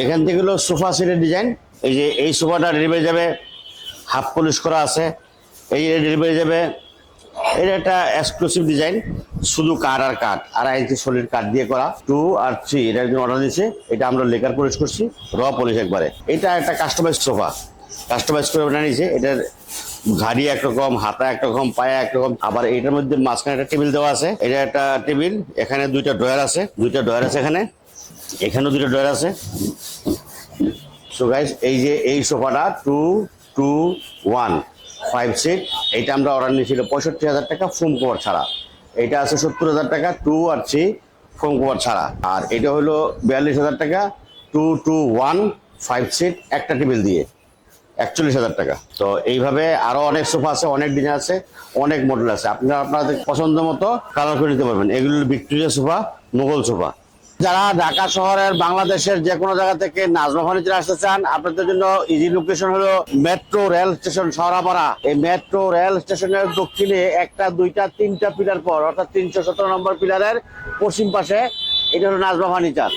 এখান থেকে হলো সোফা সেটের ডিজাইন। এই যে এই সোফাটা ডেলিভারি যাবে, হাফ পলিশ করা আছে। এই ডেলিভারি যাবে, এটা একটা এক্সক্লুসিভ ডিজাইন, শুধু কাঠ আর কাঠ, 2.5 ইঞ্চি সলিড কাঠ দিয়ে করা 2 আর 3। এটা একজন অর্ডার দিয়েছে, এটা আমরা লেকার পলিশ করছি, র পলিশ একবারে। এটা একটা কাস্টমাইজ সোফা, কাস্টমাইজ করে বানিয়েছে। এটার ঘাড়ি একরকম, হাতা একরকম, পায়া একরকম। আবার এটার মধ্যে মাঝখানে একটা টেবিল দেওয়া আছে, এটা একটা টেবিল। এখানে দুইটা ড্রয়ার আছে, এখানে, এখানেও দুইটা ড্রয়ার আছে। সো গাইস, এই যে এই সোফাটা 221 5 সিট, এটা আমরা অর্ডার নিয়েছিল 65,000 টাকা ফোম কভার ছাড়া। এটা আছে 70,000 টাকা 2 আর 3 ফোম কভার ছাড়া। আর এটা হলো 42,000 টাকা 221 5 সিট একটা টেবিল দিয়ে, 41,000 টাকা। তো এইভাবে আরো অনেক সোফা আছে, অনেক ডিজাইন আছে, অনেক মডেল আছে। আপনারা আপনাদের পছন্দ মতো কালার করে নিতে পারবেন। এগুলো ভিক্টোরিয়া সোফা, মোগল সোফা। যারা ঢাকা শহরের বাংলাদেশের যে কোনো জায়গা থেকে নাজমা ফার্নিচার আসতে চান, আপনাদের জন্য ইজি লোকেশন হলো মেট্রো রেল স্টেশন সরাপাড়া। এই মেট্রো রেল স্টেশনের দক্ষিণে একটা, দুইটা, তিনটা পিলার পর, অর্থাৎ 317 নম্বর পিলারের পশ্চিম পাশে এটা হলো নাজমা ফার্নিচার।